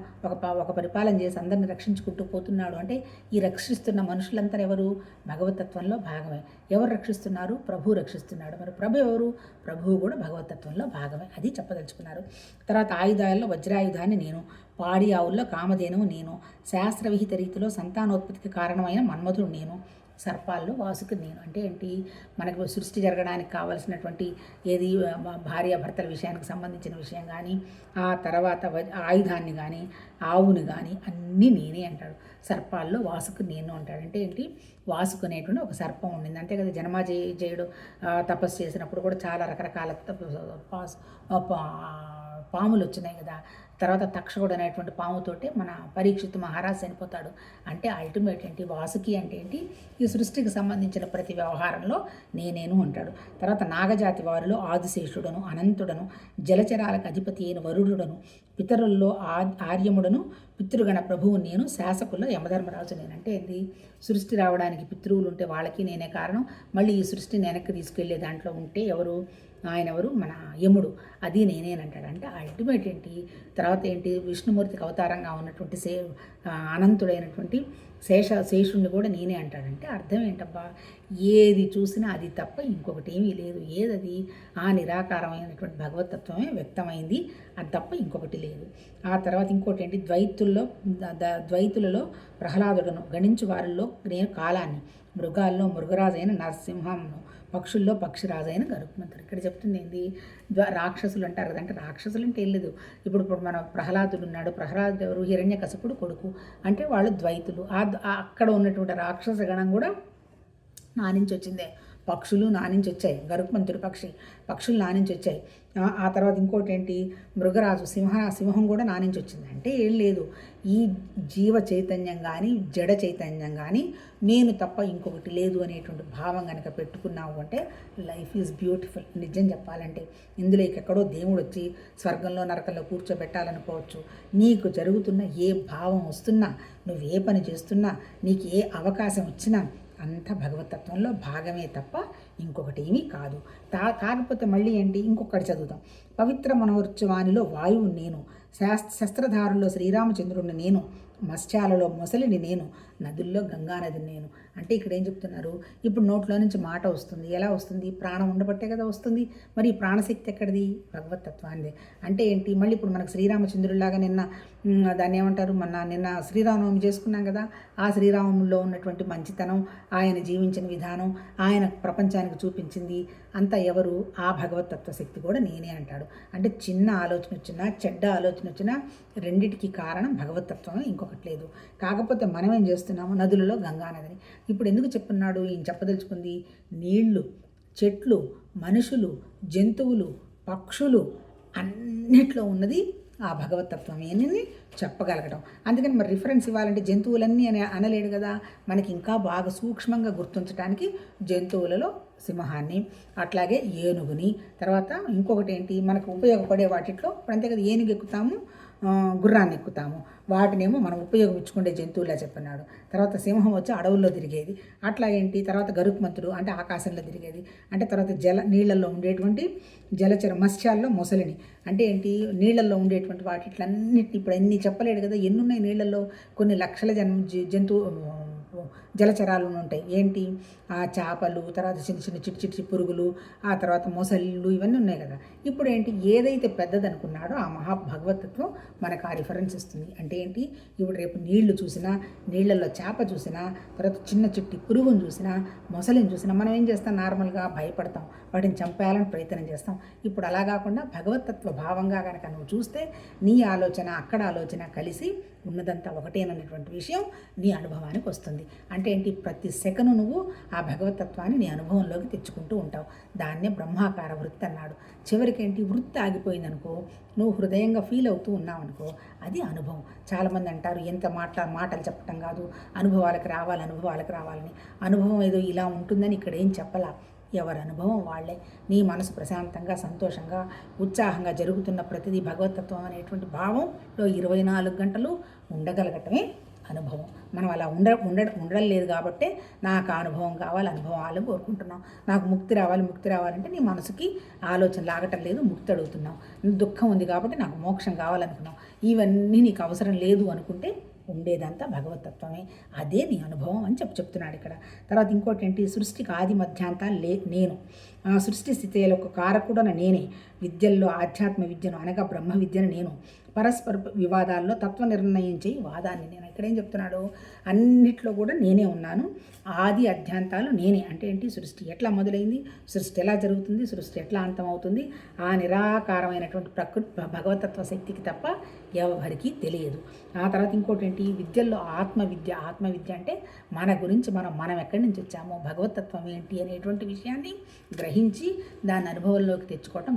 ఒక పరిపాలన చేసి అందరిని రక్షించుకుంటూ పోతున్నాడు. అంటే ఈ రక్షిస్తున్న మనుషులంతా ఎవరు, భగవతత్వంలో భాగమే. ఎవరు రక్షిస్తున్నారు, ప్రభు రక్షిస్తున్నాడు. మరి ప్రభు ఎవరు, ప్రభువు కూడా భగవతత్వంలో భాగమే. అది చెప్పదలుచుకున్నారు. తర్వాత ఆయుధాల్లో వజ్రాయుధాన్ని నేను, పాడి ఆవుల్లో కామధేనువు నేను, శాస్త్రవిహిత రీతిలో సంతానోత్పత్తికి కారణమైన మన్మధుడు నేను, సర్పాల్లో వాసుకు నేను. అంటే ఏంటి, మనకు సృష్టి జరగడానికి కావలసినటువంటి ఏది భార్యాభర్తల విషయానికి సంబంధించిన విషయం కానీ, ఆ తర్వాత ఆయుధాన్ని కానీ, ఆవుని కానీ అన్నీ నేనే అంటాడు. సర్పాల్లో వాసుకు నేను అంటాడు. అంటే ఏంటి, వాసుకు అనేటువంటి ఒక సర్పం ఉండింది. అంతే కదా. జనమేజయుడు తపస్సు చేసినప్పుడు కూడా చాలా రకరకాల పాములు వచ్చినాయి కదా. తర్వాత తక్షకుడు అనేటువంటి పాముతోటే మన పరీక్షిత్ మహారాజ్ చనిపోతాడు. అంటే అల్టిమేట్ ఏంటి, వాసుకి అంటే ఏంటి, ఈ సృష్టికి సంబంధించిన ప్రతి వ్యవహారంలో నేనేను అంటాడు. తర్వాత నాగజాతి వారిలో ఆదిశేషుడను, అనంతుడను, జలచరాలకు అధిపతి అయిన వరుడుడను, పితరుల్లో ఆర్యముడను, పితృగణ ప్రభువు నేను, శాసకుల్లో యమధర్మరాజు నేను. అంటే ఏంటి, సృష్టి రావడానికి పితృవులు ఉంటే వాళ్ళకి నేనే కారణం. మళ్ళీ ఈ సృష్టిని వెనక్కి తీసుకెళ్లే దాంట్లో ఉంటే ఎవరు, ఆయన ఎవరు, మన యముడు. అది నేనేనంటాడు. అంటే అల్టిమేట్ ఏంటి, తర్వాత ఏంటి, విష్ణుమూర్తికి అవతారంగా ఉన్నటువంటి అనంతుడైనటువంటి శేషుణ్ణి కూడా నేనే అంటాడంటే అర్థం ఏంటబ్బా, ఏది చూసినా అది తప్ప ఇంకొకటి ఏమీ లేదు. ఏదది, ఆ నిరాకారమైనటువంటి భగవతత్వమే వ్యక్తమైంది, అది తప్ప ఇంకొకటి లేదు. ఆ తర్వాత ఇంకోటి ఏంటి, ద్వైతులలో ప్రహ్లాదుడను, గణించు వారిలో నేను కాలాన్ని, మృగాల్లో మృగరాజైన నరసింహంను, పక్షుల్లో పక్షిరాజైన గరుత్మంతుడు. ఇక్కడ చెప్తుంది ఏంది, రాక్షసులు అంటారు కదా, అంటే రాక్షసులు అంటే ఏం లేదు. ఇప్పుడు మన ప్రహ్లాదుడు ఉన్నాడు. ప్రహ్లాదుడు ఎవరు? హిరణ్యకశిపుడు కొడుకు. అంటే వాళ్ళు ద్వైతులు. అక్కడ ఉన్నటువంటి రాక్షస గణం కూడా నా నుంచి వచ్చిందే. పక్షులు నా నుంచి వచ్చాయి. గరుత్మంతుడి పక్షులు నా నుంచి వచ్చాయి. ఆ తర్వాత ఇంకోటి ఏంటి, మృగరాజు సింహం కూడా నా నుంచి వచ్చింది. అంటే ఏం లేదు, ఈ జీవ చైతన్యం కానీ జడ చైతన్యం కానీ నేను తప్ప ఇంకొకటి లేదు అనేటువంటి భావం కనుక పెట్టుకున్నావు అంటే లైఫ్ ఈజ్ బ్యూటిఫుల్. నిజం చెప్పాలంటే ఇందులో ఎక్కడో దేవుడు వచ్చి స్వర్గంలో నరకంలో కూర్చోబెట్టాలనుకోవచ్చు. నీకు జరుగుతున్న ఏ భావం వస్తున్నా, నువ్వు ఏ పని చేస్తున్నా, నీకు ఏ అవకాశం వచ్చినా అంత భగవతత్వంలో భాగమే తప్ప ఇంకొకటి ఏమీ కాదు. కాకపోతే మళ్ళీ ఏంటి, ఇంకొకటి చదువుతాం. పవిత్ర మనోర్చవానిలో వాయువు నేను, శస్త్రధారుల్లో శ్రీరామచంద్రుడిని నేను, మత్స్యాలలో మొసలిని నేను, నదుల్లో గంగానదిని నేను. అంటే ఇక్కడ ఏం చెప్తున్నారు, ఇప్పుడు నోట్లో నుంచి మాట వస్తుంది. ఎలా వస్తుంది? ప్రాణం ఉండబట్టే కదా వస్తుంది. మరి ఈ ప్రాణశక్తి ఎక్కడిది? భగవతత్వాన్ని. అంటే ఏంటి, మళ్ళీ ఇప్పుడు మనకు శ్రీరామచంద్రుడిలాగా దాన్ని ఏమంటారు, నిన్న శ్రీరామనవమి చేసుకున్నాం కదా, ఆ శ్రీరామంలో ఉన్నటువంటి మంచితనం, ఆయన జీవించిన విధానం, ఆయన ప్రపంచానికి చూపించింది అంతా ఎవరు? ఆ భగవతత్వ శక్తి కూడా నేనే అంటాడు. అంటే చిన్న ఆలోచన వచ్చినా, చెడ్డ ఆలోచన వచ్చినా రెండిటికి కారణం భగవతత్వమే, ఇంకొకటి లేదు. కాకపోతే మనం ఏం చేస్తున్నాము, నదులలో గంగానదిని. ఇప్పుడు ఎందుకు చెప్పున్నాడు, ఈయన చెప్పదలుచుకుంది, నీళ్లు, చెట్లు, మనుషులు, జంతువులు, పక్షులు అన్నిట్లో ఉన్నది ఆ భగవతత్వం అని చెప్పగలగడం. అందుకని మరి రిఫరెన్స్ ఇవ్వాలంటే జంతువులన్నీ అని అనలేడు కదా, మనకి ఇంకా బాగా సూక్ష్మంగా గుర్తుంచడానికి జంతువులలో సింహాన్ని, అట్లాగే ఏనుగుని, తర్వాత ఇంకొకటి ఏంటి మనకు ఉపయోగపడే వాటిట్లో ఇప్పుడు అంతే కదా, ఏనుగు ఎక్కుతాము, గుర్రాన్ని ఎక్కుతాము, వాటినేమో మనం ఉపయోగించుకునే జంతువులా చెప్పన్నాడు. తర్వాత సింహం వచ్చి అడవుల్లో తిరిగేది. అట్లా ఏంటి, తర్వాత గరుత్మంతుడు అంటే ఆకాశంలో తిరిగేది. అంటే తర్వాత నీళ్ళల్లో ఉండేటువంటి జలచర మత్స్యాల్లో మొసలిని. అంటే ఏంటి, నీళ్ళల్లో ఉండేటువంటి వాటిట్లన్నిటిని ఇప్పుడు అన్ని చెప్పలేడు కదా, ఎన్ని ఉన్నాయి నీళ్ళల్లో, కొన్ని లక్షల జంతువు జలచరాలు ఉంటాయి. ఏంటి, ఆ చేపలు, తర్వాత చిన్న చిన్న చిట్టి పురుగులు, ఆ తర్వాత మొసళ్ళు, ఇవన్నీ ఉన్నాయి కదా. ఇప్పుడు ఏంటి, ఏదైతే పెద్దదనుకున్నాడో ఆ మహాభగవతత్వం మనకు ఆ రిఫరెన్స్ ఇస్తుంది. అంటే ఏంటి, ఇప్పుడు రేపు నీళ్లు చూసినా, నీళ్ళల్లో చేప చూసినా, తర్వాత చిన్న చిట్టి పురుగును చూసినా, మొసలిని చూసినా మనం ఏం చేస్తాం, నార్మల్గా భయపడతాం, వాటిని చంపేయాలని ప్రయత్నం చేస్తాం. ఇప్పుడు అలా కాకుండా భగవతత్వ భావంగా కనుక నువ్వు చూస్తే నీ ఆలోచన అక్కడ ఆలోచన కలిసి ఉన్నదంతా ఒకటేననేటువంటి విషయం నీ అనుభవానికి వస్తుంది. అంటే ఏంటి, ప్రతి సెకను నువ్వు ఆ భగవతత్వాన్ని నీ అనుభవంలోకి తెచ్చుకుంటూ ఉంటావు. దాన్నే బ్రహ్మాకార వృత్తి అన్నాడు. చివరికి ఏంటి, వృత్తి ఆగిపోయిందనుకో, నువ్వు హృదయంగా ఫీల్ అవుతూ ఉన్నావు అనుకో, అది అనుభవం. చాలామంది అంటారు ఎంత మాటలు చెప్పటం కాదు, అనుభవాలకు రావాలని. అనుభవం ఏదో ఇలా ఉంటుందని ఇక్కడ ఏం చెప్పలా. ఎవరి అనుభవం వాళ్ళే. నీ మనసు ప్రశాంతంగా, సంతోషంగా, ఉత్సాహంగా జరుగుతున్న ప్రతిదీ భగవతత్వం అనేటువంటి భావంలో 24 గంటలు ఉండగలగటమే అనుభవం. మనం అలా ఉండడం లేదు కాబట్టే నాకు ఆ అనుభవం కావాలని కోరుకుంటున్నాం. నాకు ముక్తి రావాలంటే నీ మనసుకి ఆలోచన లాగటం లేదు, ముక్తి అడుగుతున్నావు. దుఃఖం ఉంది కాబట్టి నాకు మోక్షం కావాలనుకున్నావు. ఇవన్నీ నీకు అవసరం లేదు అనుకుంటే ఉండేదంతా భగవతత్వమే, అదే నీ అనుభవం అని చెప్తున్నాడు ఇక్కడ. తర్వాత ఇంకోటి ఏంటి, సృష్టికి ఆది మధ్యాంతాలు నేను, సృష్టి స్థితిలో ఒక కారకుడన నేనే, విద్యల్లో ఆధ్యాత్మ విద్యను అనగా బ్రహ్మ విద్యను నేను, పరస్పర వివాదాల్లో తత్వ నిర్ణయం చేయి వాదాన్ని నేను. ఇక్కడేం చెప్తున్నాడు, అన్నిట్లో కూడా నేనే ఉన్నాను, ఆది అధ్యాంతాలు నేనే. అంటే ఏంటి, సృష్టి ఎట్లా మొదలైంది, సృష్టి ఎలా జరుగుతుంది, సృష్టి ఎట్లా అంతమవుతుంది, ఆ నిరాకారమైనటువంటి ప్రకృతి భగవతత్వ శక్తికి తప్ప ఎవరికి తెలియదు. ఆ తర్వాత ఇంకోటి ఏంటి, విద్యల్లో ఆత్మవిద్య అంటే మన గురించి మనం ఎక్కడి నుంచి వచ్చామో, భగవతత్వం ఏంటి అనేటువంటి విషయాన్ని గ్రహించి దాన్ని అనుభవంలోకి తెచ్చుకోవటం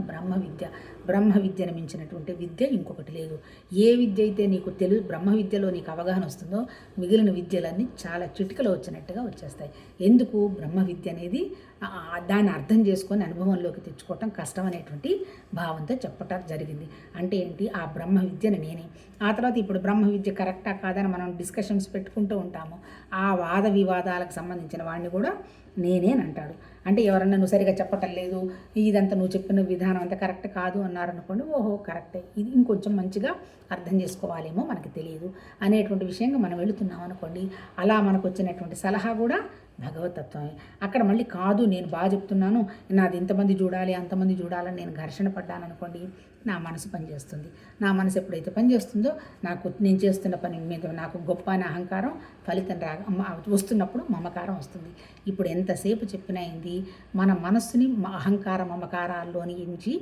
బ్రహ్మ విద్యను మించినటువంటి విద్య ఇంకొకటి లేదు. ఏ విద్య అయితే నీకు బ్రహ్మ విద్యలో నీకు అవగాహన వస్తుందో మిగిలిన విద్యలన్నీ చాలా చిటికలో వచ్చినట్టుగా వచ్చేస్తాయి. ఎందుకు, బ్రహ్మ విద్య అనేది దాన్ని అర్థం చేసుకొని అనుభవంలోకి తెచ్చుకోవటం కష్టం అనేటువంటి భావంతో చెప్పటం జరిగింది. అంటే ఏంటి, ఆ బ్రహ్మ విద్యను నేనే. ఆ తర్వాత ఇప్పుడు బ్రహ్మ విద్య కరెక్టా కాదని మనం డిస్కషన్స్ పెట్టుకుంటూ ఉంటాము. ఆ వాద వివాదాలకు సంబంధించిన వాడిని కూడా నేనేనంటాడు. అంటే ఎవరన్నా నువ్వు సరిగా చెప్పటం లేదు, ఇదంతా నువ్వు చెప్పిన విధానం అంతా కరెక్ట్ కాదు అన్నారనుకోండి, ఓహో కరెక్టే, ఇది ఇంకొంచెం మంచిగా అర్థం చేసుకోవాలేమో మనకి తెలియదు అనేటువంటి విషయంగా మనం వెళుతున్నాం అనుకోండి, అలా మనకు వచ్చినటువంటి సలహా కూడా భగవతత్వమే. అక్కడ మళ్ళీ కాదు నేను బాగా చెప్తున్నాను, నాది ఇంతమంది చూడాలి అంతమంది చూడాలని నేను ఘర్షణ పడ్డాను అనుకోండి, నా మనసు పనిచేస్తుంది. నా మనసు ఎప్పుడైతే పనిచేస్తుందో నేను చేస్తున్న పని మీద నాకు గొప్ప అనే అహంకారం ఫలితం వస్తున్నప్పుడు మమకారం వస్తుంది. ఇప్పుడు ఎంతసేపు చెప్పినా అయింది మన మనస్సుని అహంకార మమకారాల్లోని నుంచి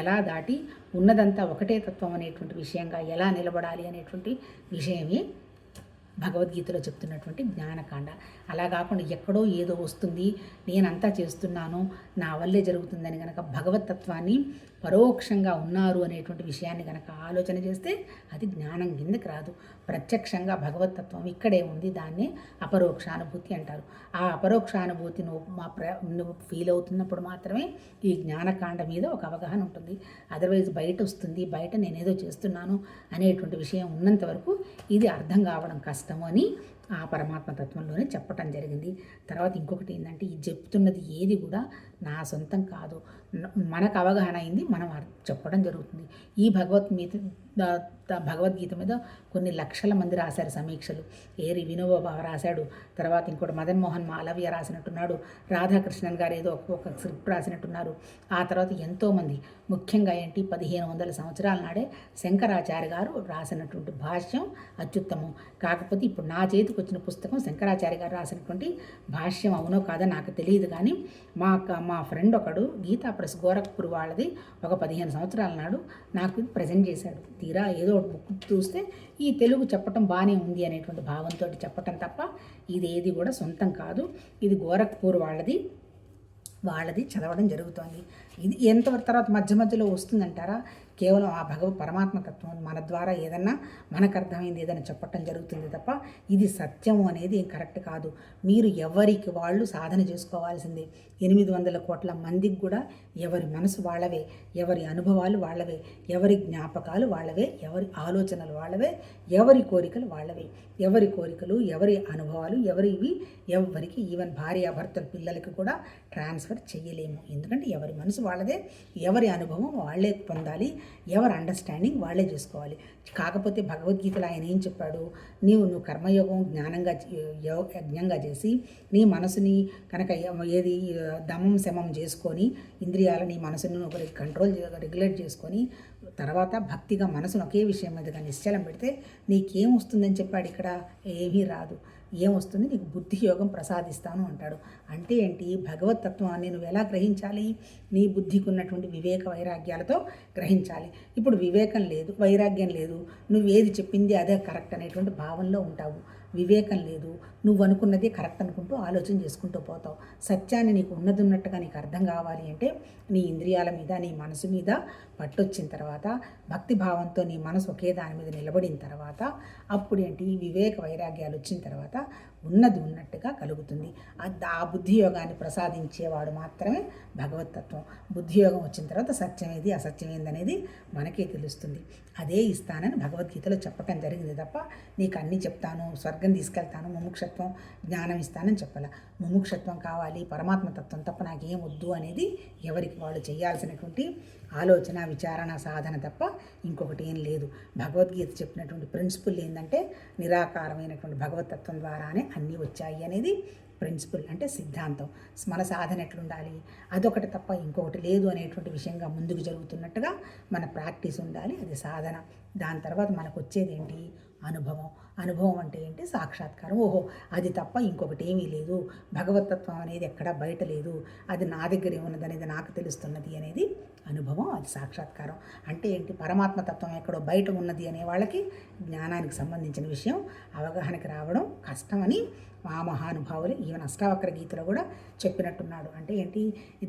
ఎలా దాటి ఉన్నదంతా ఒకటే తత్వం అనేటువంటి విషయంగా ఎలా నిలబడాలి అనేటువంటి విషయమే భగవద్గీతలో చెప్తున్నటువంటి జ్ఞానకాండ. అలా కాకుండా ఎక్కడో ఏదో వస్తుంది, నేనంతా చేస్తున్నాను, నా వల్లే జరుగుతుందని కనుక భగవతత్వాన్ని పరోక్షంగా ఉన్నారు అనేటువంటి విషయాన్ని కనుక ఆలోచన చేస్తే అది జ్ఞానం కిందకి రాదు. ప్రత్యక్షంగా భగవతత్వం ఇక్కడే ఉంది, దాన్నే అపరోక్షానుభూతి అంటారు. ఆ అపరోక్షానుభూతి నువ్వు ఫీల్ అవుతున్నప్పుడు మాత్రమే ఈ జ్ఞానకాండ మీద ఒక అవగాహన ఉంటుంది. అదర్వైజ్ బయట వస్తుంది, బయట నేనేదో చేస్తున్నాను అనేటువంటి విషయం ఉన్నంత వరకు ఇది అర్థం కావడం కష్టము అని ఆ పరమాత్మ తత్వంలోనే చెప్పటం జరిగింది. తర్వాత ఇంకొకటి ఏంటంటే ఈ చెప్తున్నది ఏది కూడా నా సొంతం కాదు, మనకు అవగాహన అయింది మనం చెప్పడం జరుగుతుంది. ఈ భగవద్గీత మీద కొన్ని లక్షల మంది రాశారు సమీక్షలు. ఏరి వినోబా భావే రాశాడు, తర్వాత ఇంకోటి మదన్ మోహన్ మాలవీయ రాసినట్టున్నాడు, రాధాకృష్ణన్ గారు ఏదో ఒక స్క్రిప్ట్ రాసినట్టున్నారు. ఆ తర్వాత ఎంతోమంది, ముఖ్యంగా 1500 సంవత్సరాల నాడే శంకరాచార్య గారు రాసినటువంటి భాష్యం అత్యుత్తమం. కాకపోతే ఇప్పుడు నా చేతికి వచ్చిన పుస్తకం శంకరాచార్య గారు రాసినటువంటి భాష్యం అవునో కాదో నాకు తెలియదు, కానీ మా ఫ్రెండ్ ఒకడు గీతా ప్రెస్ గోరఖ్పూర్ వాళ్ళది ఒక 15 సంవత్సరాల నాడు నాకు ప్రజెంట్ చేశాడు. తీరా ఏదో బుక్ చూస్తే ఈ తెలుగు చెప్పటం బాగానే ఉంది అనేటువంటి భావంతో చెప్పటం తప్ప ఇదేది కూడా సొంతం కాదు, ఇది గోరఖ్పూర్ వాళ్ళది చదవడం జరుగుతోంది. ఇది ఎంతవరకు తర్వాత మధ్య మధ్యలో వస్తుందంటారా? కేవలం ఆ పరమాత్మ తత్వం మన ద్వారా ఏదన్నా మనకు అర్థమైంది ఏదైనా చెప్పటం జరుగుతుంది తప్ప ఇది సత్యము అనేది కరెక్ట్ కాదు. మీరు ఎవరికి వాళ్ళు సాధన చేసుకోవాల్సిందే. 800 కోట్ల మందికి కూడా ఎవరి మనసు వాళ్ళవే, ఎవరి అనుభవాలు వాళ్ళవే, ఎవరి జ్ఞాపకాలు వాళ్ళవే, ఎవరి ఆలోచనలు వాళ్ళవే, ఎవరి కోరికలు వాళ్ళవే. ఎవరి కోరికలు, ఎవరి అనుభవాలు ఎవరికి ఈవెన్ భార్యాభర్తల పిల్లలకి కూడా ట్రాన్స్ఫర్ చేయలేము. ఎందుకంటే ఎవరి మనసు వాళ్ళదే, ఎవరి అనుభవం వాళ్ళే పొందాలి, ఎవరి అండర్స్టాండింగ్ వాళ్ళే చేసుకోవాలి. కాకపోతే భగవద్గీతలో ఆయన ఏం చెప్పాడు, నువ్వు కర్మయోగం యజ్ఞంగా చేసి నీ మనసుని కనుక ఏది దమం శమం చేసుకొని ఇంద్రియాలని మనసును రెగ్యులేట్ చేసుకొని తర్వాత భక్తిగా మనసును ఒకే విషయం మీదగా నిశ్చలం పెడితే నీకేం వస్తుందని చెప్పాడు. ఇక్కడ ఏమీ రాదు. ఏమొస్తుంది, నీకు బుద్ధి యోగం ప్రసాదిస్తాను అంటాడు. అంటే ఏంటి, భగవతత్వాన్ని నువ్వు ఎలా గ్రహించాలి? నీ బుద్ధికి ఉన్నటువంటి వివేక వైరాగ్యాలతో గ్రహించాలి. ఇప్పుడు వివేకం లేదు, వైరాగ్యం లేదు, నువ్వు ఏది చెప్పింది అదే కరెక్ట్ అనేటువంటి భావంలో ఉంటావు. వివేకం లేదు, నువ్వు అనుకున్నది కరెక్ట్ అనుకుంటూ ఆలోచన చేసుకుంటూ పోతావు. సత్యాన్ని నీకు ఉన్నట్టుగా నీకు అర్థం కావాలి అంటే నీ ఇంద్రియాల మీద నీ మనసు మీద పట్టొచ్చిన తర్వాత భక్తి భావంతో నీ మనసు ఒకే దాని మీద నిలబడిన తర్వాత అప్పుడు ఏంటి, వివేక వైరాగ్యాలు వచ్చిన తర్వాత ఉన్నది ఉన్నట్టుగా కలుగుతుంది. ఆ బుద్ధియోగాన్ని ప్రసాదించేవాడు మాత్రమే భగవతత్వం. బుద్ధియోగం వచ్చిన తర్వాత సత్యమేది అసత్యమేది అనేది మనకే తెలుస్తుంది. అదే ఇస్తానని భగవద్గీతలో చెప్పటం జరిగింది తప్ప నీకు అన్నీ చెప్తాను, స్వర్గం తీసుకెళ్తాను, ముముక్షత్వం జ్ఞానం ఇస్తానని చెప్పాల. ముముక్షత్వం కావాలి, పరమాత్మతత్వం తప్ప నాకేం వద్దు అనేది ఎవరికి వాళ్ళు చేయాల్సినటువంటి ఆలోచన విచారణ సాధన తప్ప ఇంకొకటి ఏం లేదు. భగవద్గీత చెప్పినటువంటి ప్రిన్సిపుల్ ఏంటంటే నిరాకారమైనటువంటి భగవతత్వం ద్వారానే అన్నీ వచ్చాయి అనేది ప్రిన్సిపల్, అంటే సిద్ధాంతం. మన సాధన ఎట్లుండాలి, అదొకటి తప్ప ఇంకొకటి లేదు అనేటువంటి విషయంగా ముందుకు జరుగుతున్నట్టుగా మన ప్రాక్టీస్ ఉండాలి, అది సాధన. దాని తర్వాత మనకు వచ్చేది ఏంటి, అనుభవం. అనుభవం అంటే ఏంటి, సాక్షాత్కారం. ఓహో అది తప్ప ఇంకొకటి ఏమీ లేదు, భగవతత్వం అనేది ఎక్కడా బయట లేదు, అది నా దగ్గరే ఉన్నది అనేది నాకు తెలుస్తున్నది అనేది అనుభవం, అది సాక్షాత్కారం. అంటే ఏంటి, పరమాత్మతత్వం ఎక్కడో బయట ఉన్నది అనే వాళ్ళకి జ్ఞానానికి సంబంధించిన విషయం అవగాహనకి రావడం కష్టమని ఆ మహానుభావులు ఈవెన్ అష్టావక్ర గీతలో కూడా చెప్పినట్టున్నాడు. అంటే ఏంటి,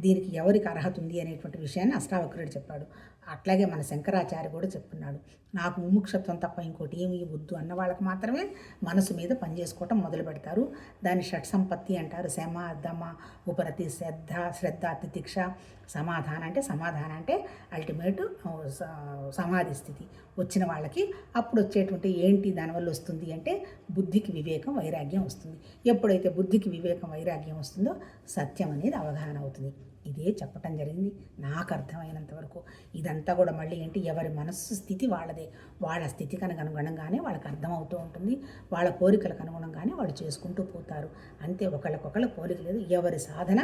దీనికి ఎవరికి అర్హత ఉంది అనేటువంటి విషయాన్ని అష్టావక్రుడు చెప్పాడు. అట్లాగే మన శంకరాచార్య కూడా చెప్తున్నాడు, నాకు ముముక్షత్వం తప్ప ఇంకోటి ఏమీ వద్దు అన్న వాళ్ళకి మాత్రమే మనసు మీద పనిచేసుకోవటం మొదలు పెడతారు. దాన్ని షట్ సంపత్తి అంటారు. శమ దమ ఉపరతి శ్రద్ధ తితిక్ష సమాధానం అంటే అల్టిమేట్ సమాధి స్థితి వచ్చిన వాళ్ళకి అప్పుడు వచ్చేటువంటి ఏంటి దానివల్ల వస్తుంది అంటే బుద్ధికి వివేకం వైరాగ్యం వస్తుంది. ఎప్పుడైతే బుద్ధికి వివేకం వైరాగ్యం వస్తుందో సత్యం అనేది అవగాహన అవుతుంది. ఇదే చెప్పటం జరిగింది నాకు అర్థమైనంత వరకు. ఇదంతా కూడా మళ్ళీ ఏంటి, ఎవరి మనస్సు స్థితి వాళ్ళదే, వాళ్ళ స్థితికి అనుగుణంగానే వాళ్ళకి అర్థమవుతూ ఉంటుంది, వాళ్ళ కోరికలకు అనుగుణంగానే వాళ్ళు చేసుకుంటూ పోతారు. అంతే, ఒకళ్ళకొకళ్ళ పోలిక లేదు. ఎవరి సాధన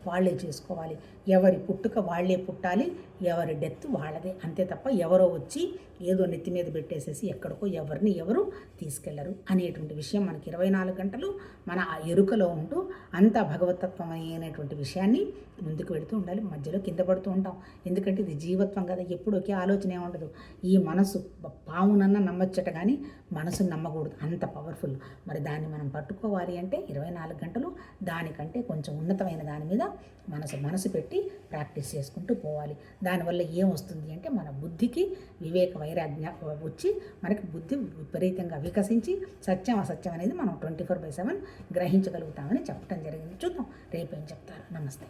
వాళ్ళే చేసుకోవాలి, ఎవరి పుట్టుక వాళ్ళే పుట్టాలి, ఎవరి డెత్ వాళ్ళదే, అంతే తప్ప ఎవరో వచ్చి ఏదో నెత్తి మీద పెట్టేసేసి ఎక్కడికో ఎవరిని ఎవరు తీసుకెళ్లరు అనేటువంటి విషయం మనకి 24 గంటలు మన ఆ ఎరుకలో ఉంటూ అంతా భగవతత్వం అనేటువంటి విషయాన్ని ముందుకు వెళుతూ ఉండాలి. మధ్యలో కింద పడుతూ ఉంటాం, ఎందుకంటే ఇది జీవత్వం కదా, ఎప్పుడు ఒకే ఆలోచన ఏముండదు. ఈ మనసు పావునన్నా నమ్మచ్చట కానీ మనసును నమ్మకూడదు, అంత పవర్ఫుల్. మరి దాన్ని మనం పట్టుకోవాలి అంటే 24 గంటలు దానికంటే కొంచెం ఉన్నతమైన దాని మీద మనసు పెట్టి ప్రాక్టీస్ చేసుకుంటూ పోవాలి. దానివల్ల ఏమొస్తుంది అంటే మన బుద్ధికి వివేక వైరాగ్య వచ్చి మనకి బుద్ధి విపరీతంగా వికసించి సత్యం అసత్యం అనేది మనం 24/7 గ్రహించగలుగుతామని చెప్పడం జరిగింది. చూద్దాం రేపేం చెప్తారు. నమస్తే.